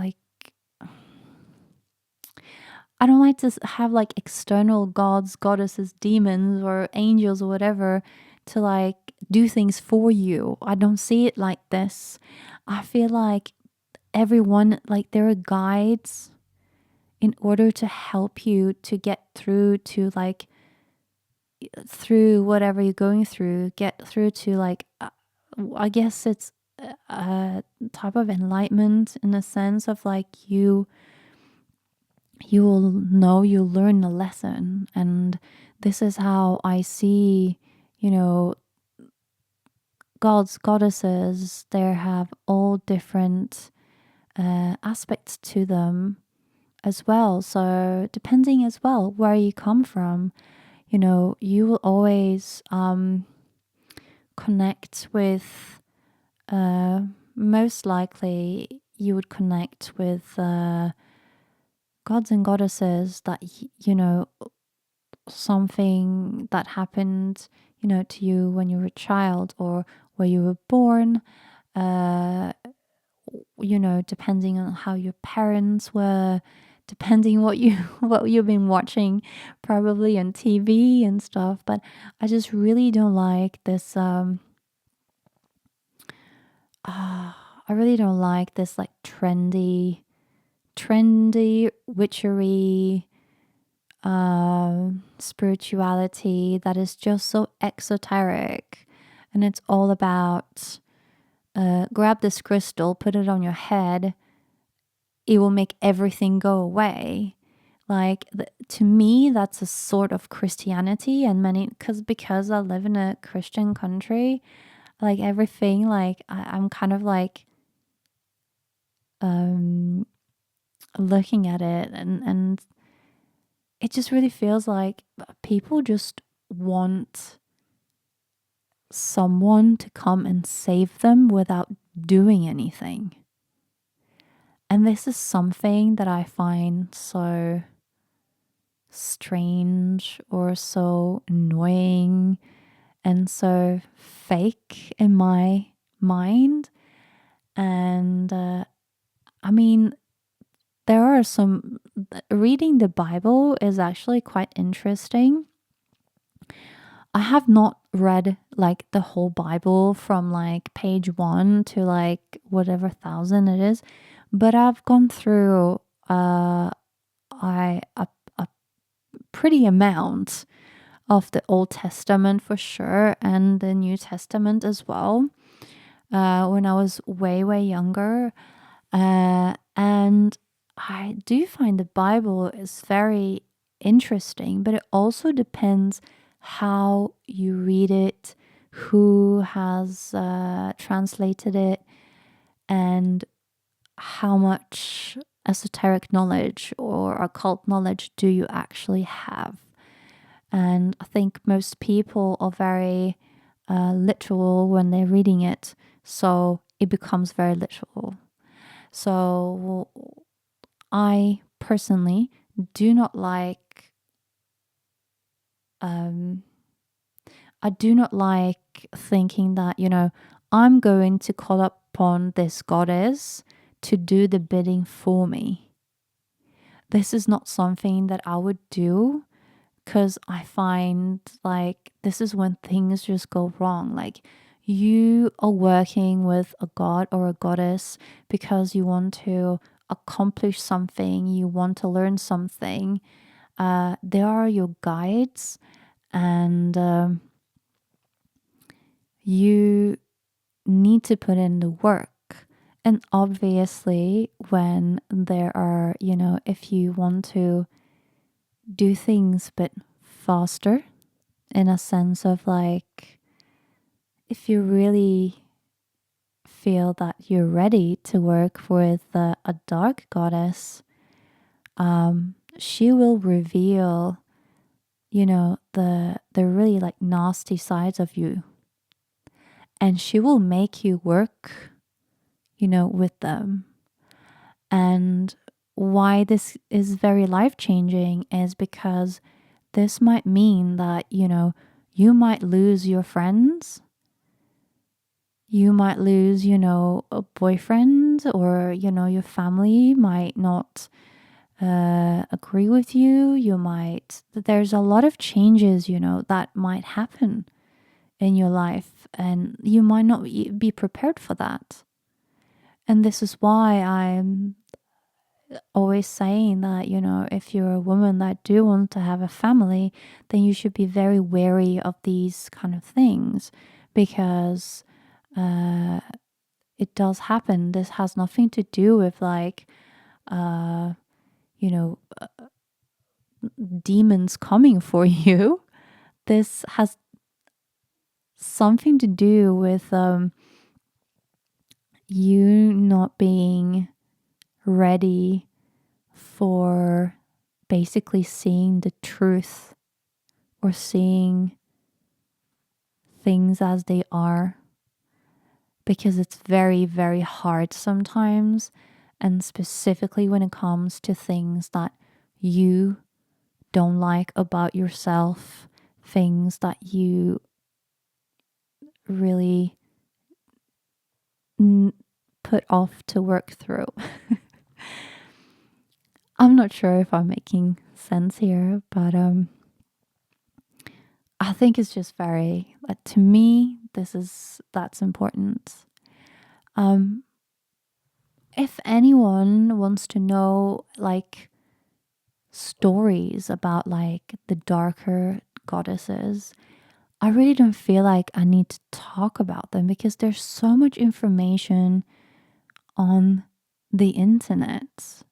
like, I don't like to have like external gods, goddesses, demons, or angels or whatever to like do things for you. I don't see it like this. I feel like everyone, like, there are guides in order to help you to get through to like, through whatever you're going through, get through to like, I guess it's a type of enlightenment in a sense of like you will know, you'll learn a lesson. And this is how I see, you know, gods, goddesses, they have all different aspects to them as well. So depending as well where you come from, you know, you will always connect with, most likely you would connect with gods and goddesses that, you know, something that happened, you know, to you when you were a child or where you were born, you know, depending on how your parents were, depending what you've been watching probably on TV and stuff. But I just really don't like this I really don't like this like trendy witchery spirituality that is just so exoteric, and it's all about grab this crystal, put it on your head, it will make everything go away. Like, to me, that's a sort of Christianity, and because I live in a Christian country, like everything, like I'm kind of like looking at it, and it just really feels like people just want someone to come and save them without doing anything. And this is something that I find so strange or so annoying and so fake in my mind. And I mean, there are some, reading the Bible is actually quite interesting. I have not read like the whole Bible from like page 1 to like whatever thousand it is, but I've gone through a pretty amount of the Old Testament for sure, and the New Testament as well, when I was way younger. And I do find the Bible is very interesting, but it also depends how you read it, who has translated it, and how much esoteric knowledge or occult knowledge do you actually have. And I think most people are very literal when they're reading it, so it becomes very literal. So I personally do not like thinking that, you know, I'm going to call upon this goddess to do the bidding for me. This is not something that I would do, because I find like this is when things just go wrong. Like, you are working with a god or a goddess because you want to accomplish something, you want to learn something. They are your guides, and you need to put in the work. And obviously, when there are, you know, if you want to do things a bit faster, in a sense of like, if you really feel that you're ready to work with a dark goddess, she will reveal, you know, the really like nasty sides of you, and she will make you work, you know, with them. And why this is very life-changing is because this might mean that, you know, you might lose your friends, You might lose, a boyfriend, or, your family might not agree with you. There's a lot of changes, that might happen in your life, and you might not be prepared for that. And this is why I'm always saying that, if you're a woman that do want to have a family, then you should be very wary of these kind of things, because it does happen. This has nothing to do with like, uh, you know, demons coming for you. This has something to do with you not being ready for basically seeing the truth, or seeing things as they are, because it's very, very hard sometimes, and specifically when it comes to things that you don't like about yourself, things that you really put off to work through. I'm not sure if I'm making sense here, but I think it's just very, to me, that's important. If anyone wants to know like stories about like the darker goddesses, I really don't feel like I need to talk about them, because there's so much information on the internet.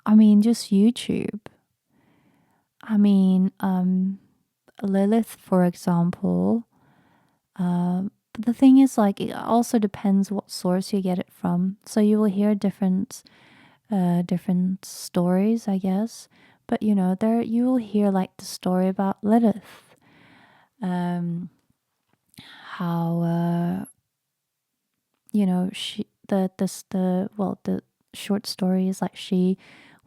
I mean, just YouTube. I mean, Lilith, for example. But the thing is, like, it also depends what source you get it from. So you will hear different stories, I guess. But there you will hear like the story about Lilith, how she the short story is like she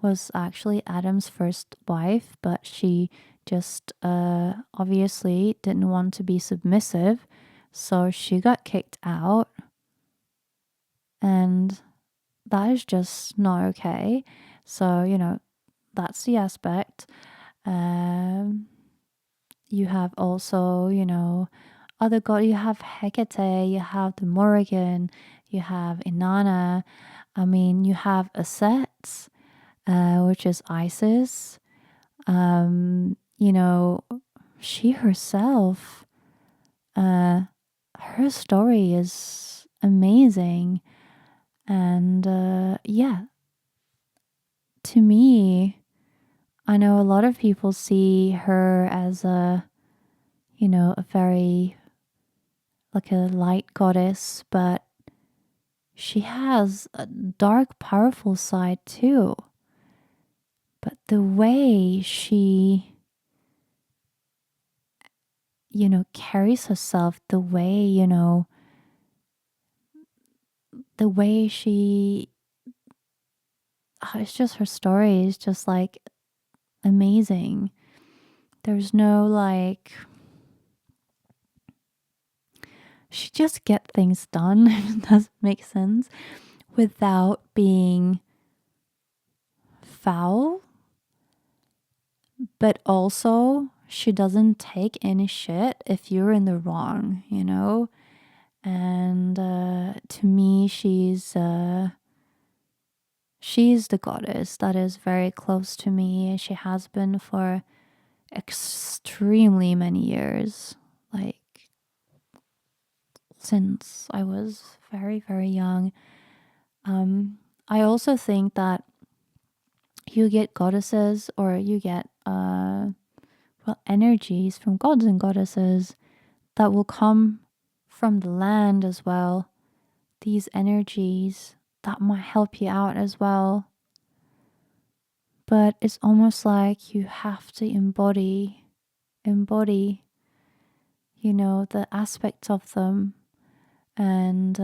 was actually Adam's first wife, but she just obviously didn't want to be submissive, so she got kicked out, and that is just not okay. So that's the aspect. You have also, other god. You have Hecate, you have the Morrigan, you have Inanna. I mean, you have Aset, which is Isis. She herself, her story is amazing. And yeah, to me, I know a lot of people see her as a very like a light goddess, but she has a dark, powerful side too. But the way she, carries herself, the way she, it's just her story is just like amazing. There's no like, she just get things done, if it doesn't make sense, without being foul. But also, she doesn't take any shit if you're in the wrong, And to me, she's the goddess that is very close to me. She has been for extremely many years, like since I was very, very young. I also think that you get goddesses, or you get energies from gods and goddesses that will come from the land as well. These energies that might help you out as well. But it's almost like you have to embody, the aspects of them. And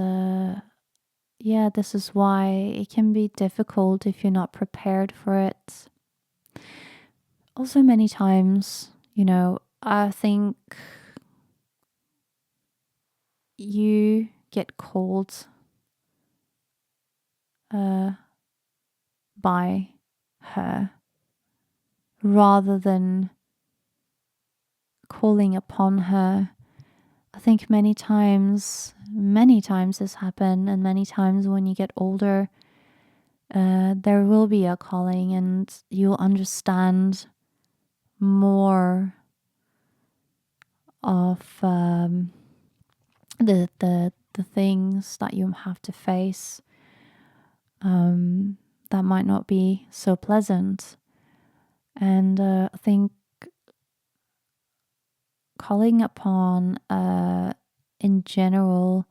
yeah, this is why it can be difficult if you're not prepared for it. Also, many times, I think you get called by her rather than calling upon her. I think many times this happened, and many times when you get older, there will be a calling, and you'll understand more of the things that you have to face that might not be so pleasant. And I think calling upon in general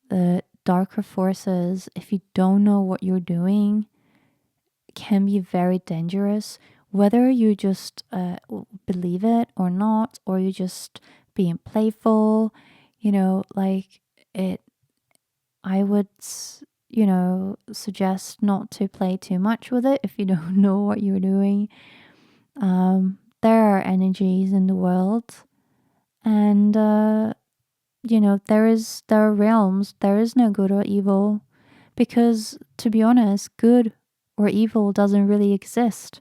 the darker forces, if you don't know what you're doing, can be very dangerous, whether you just believe it or not, or you just being playful, like it. I would suggest not to play too much with it if you don't know what you're doing. There are energies in the world, and there are realms. There is no good or evil, because to be honest, good or evil doesn't really exist.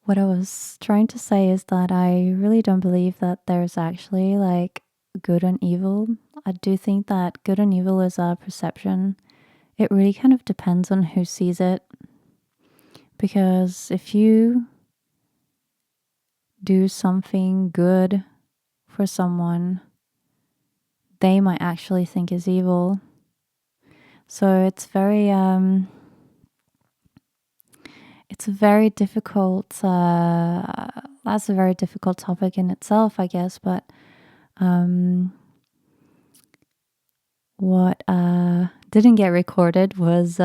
What I was trying to say is that I really don't believe that there's actually like good and evil. I do think that good and evil is a perception. It really kind of depends on who sees it. Because if you do something good for someone, they might actually think is evil. So it's very difficult. That's a very difficult topic in itself, I guess. But what didn't get recorded was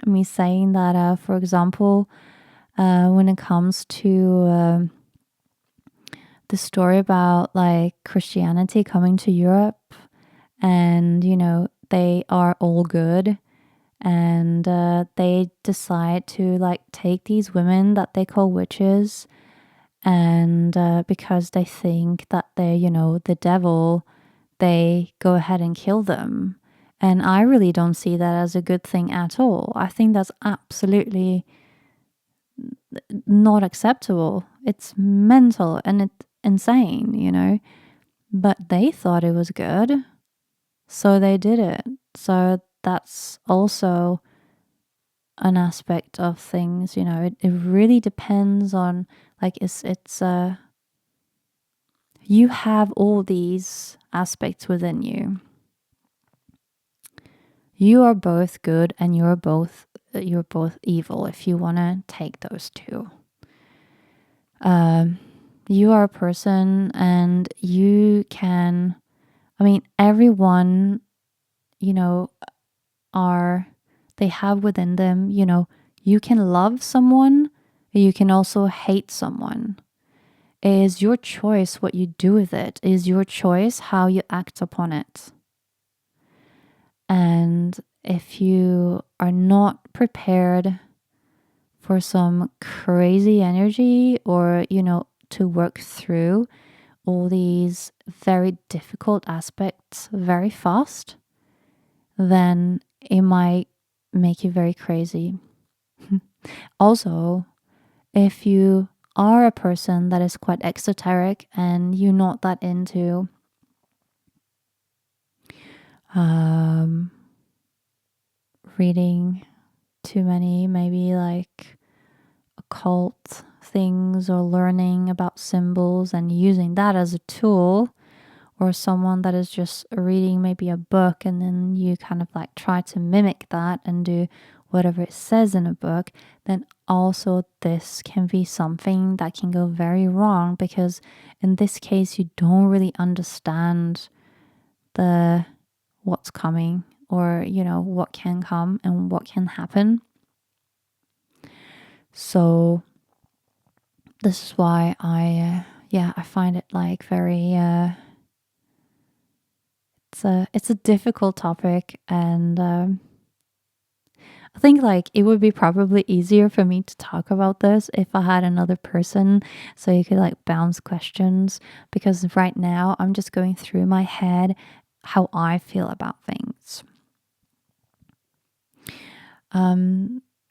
me saying that, for example, when it comes to the story about like Christianity coming to Europe, and they are all good, and they decide to like take these women that they call witches, and because they think that they're the devil, they go ahead and kill them. And I really don't see that as a good thing at all. I think that's absolutely not acceptable. It's mental and it's insane, but they thought it was good, so they did it. So that's also an aspect of things, it really depends on like it's you have all these aspects within you. You are both good and you're both evil, if you want to take those two. You are a person, and you can, everyone, they have within them, you can love someone, you can also hate someone. It is your choice what you do with it. It is your choice how you act upon it. And if you are not prepared for some crazy energy, or, to work through all these very difficult aspects very fast, then it might make you very crazy. Also, if you are a person that is quite exoteric and you're not that into reading too many maybe like occult things, or learning about symbols and using that as a tool, or someone that is just reading maybe a book and then you kind of like try to mimic that and do whatever it says in a book, then also this can be something that can go very wrong, because in this case you don't really understand what's coming, or what can come and what can happen. So this is why I find it like very it's a difficult topic, and I think like it would be probably easier for me to talk about this if I had another person, so you could like bounce questions, because right now I'm just going through my head how I feel about things.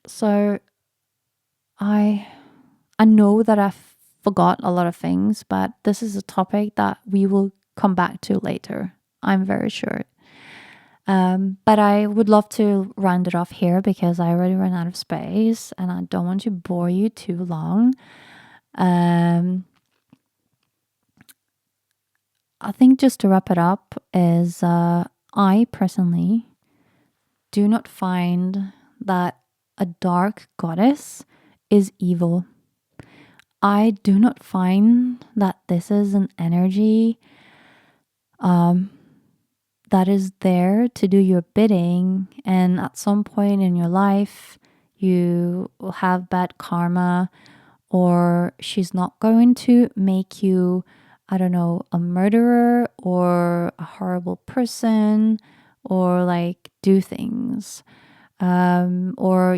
So I know that I forgot a lot of things, but this is a topic that we will come back to later. I'm very sure. But I would love to round it off here because I already ran out of space and I don't want to bore you too long. I think just to wrap it up is I personally do not find that a dark goddess is evil. I do not find that this is an energy that is there to do your bidding, and at some point in your life you will have bad karma, or she's not going to make you, I don't know, a murderer or a horrible person, or like do things, or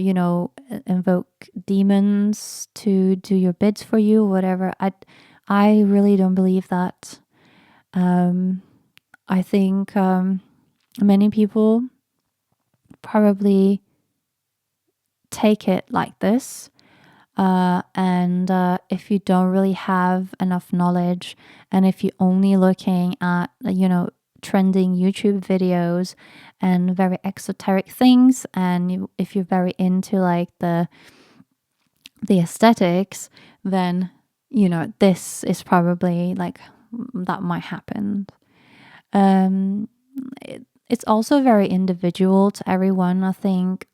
invoke demons to do your bids for you, whatever. I really don't believe that. I think many people probably take it like this. And if you don't really have enough knowledge, and if you're only looking at, trending YouTube videos and very exoteric things, and if you're very into like the aesthetics, then, this is probably like that might happen. It's also very individual to everyone. I think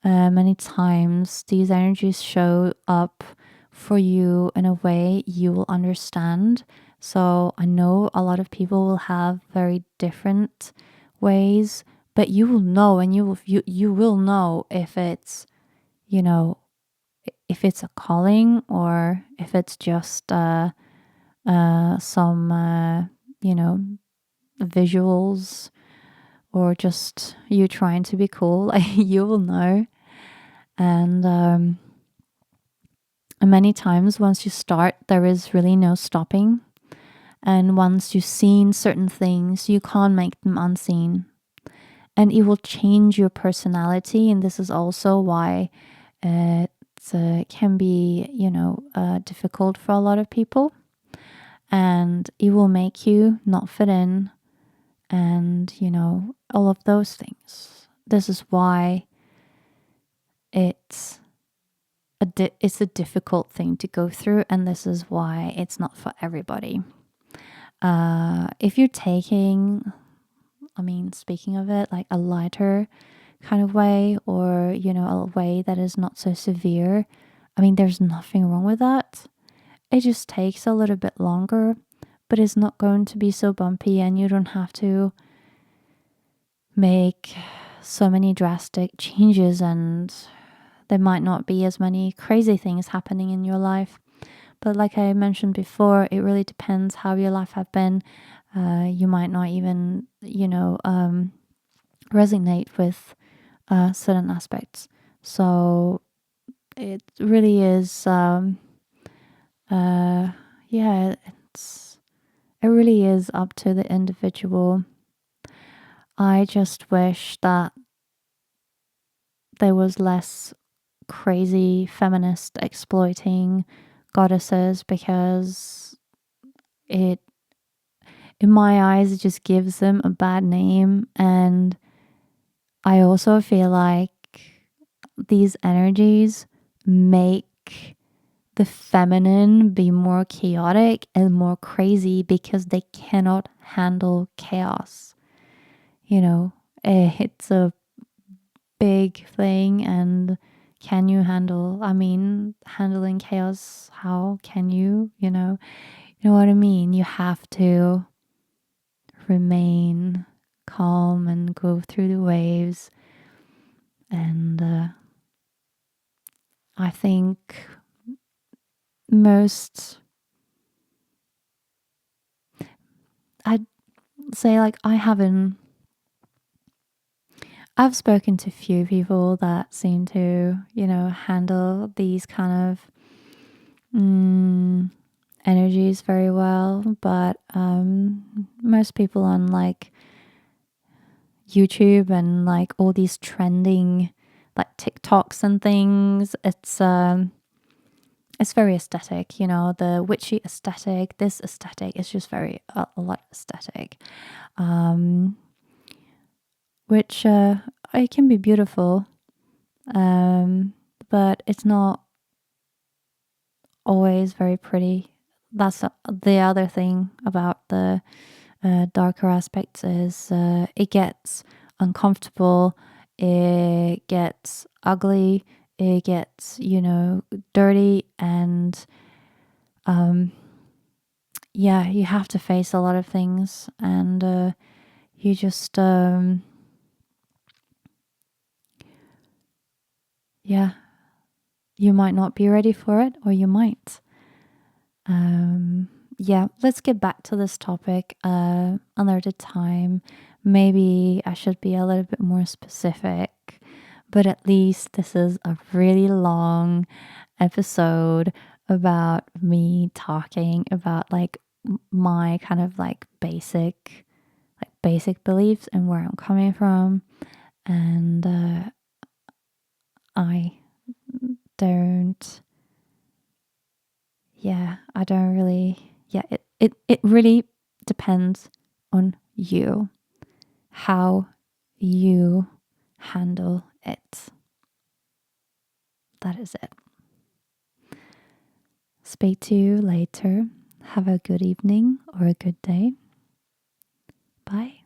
many times these energies show up for you in a way you will understand. So I know a lot of people will have very different ways, but you will know, and you will know if it's, if it's a calling or if it's just some visuals, or just you trying to be cool. Like, you will know. And many times once you start, there is really no stopping. And once you've seen certain things, you can't make them unseen. And it will change your personality. And this is also why it can be, difficult for a lot of people. And it will make you not fit in, and, all of those things. This is why it's a difficult thing to go through, and this is why it's not for everybody. If you're taking, speaking of it, like a lighter kind of way, or, a way that is not so severe, there's nothing wrong with that. It just takes a little bit longer, but it's not going to be so bumpy, and you don't have to make so many drastic changes, and there might not be as many crazy things happening in your life. But like I mentioned before, it really depends how your life have been. You might not even, resonate with certain aspects. So it really is, it really is up to the individual. I just wish that there was less crazy feminist exploiting goddesses, because it, in my eyes, it just gives them a bad name. And I also feel like these energies make the feminine be more chaotic and more crazy because they cannot handle chaos. It's a big thing, and can you handle, handling chaos? How can you, you know what I mean? You have to remain calm and go through the waves. And I think I'd say, like, I've spoken to few people that seem to, handle these kind of energies very well, but most people on like YouTube and like all these trending like TikToks and things, it's very aesthetic, you know, the witchy aesthetic, this aesthetic is just very a lot aesthetic, which it can be beautiful, but it's not always very pretty. That's the other thing about the darker aspects is it gets uncomfortable, it gets ugly, it gets, you know, dirty, and yeah, you have to face a lot of things, and you just yeah, you might not be ready for it, or you might. Yeah, let's get back to this topic another time. Maybe I should be a little bit more specific, but at least this is a really long episode about me talking about like my kind of like basic beliefs and where I'm coming from. And I don't, I don't really, it really depends on you, how you handle it. That is it. Speak to you later. Have a good evening or a good day. Bye.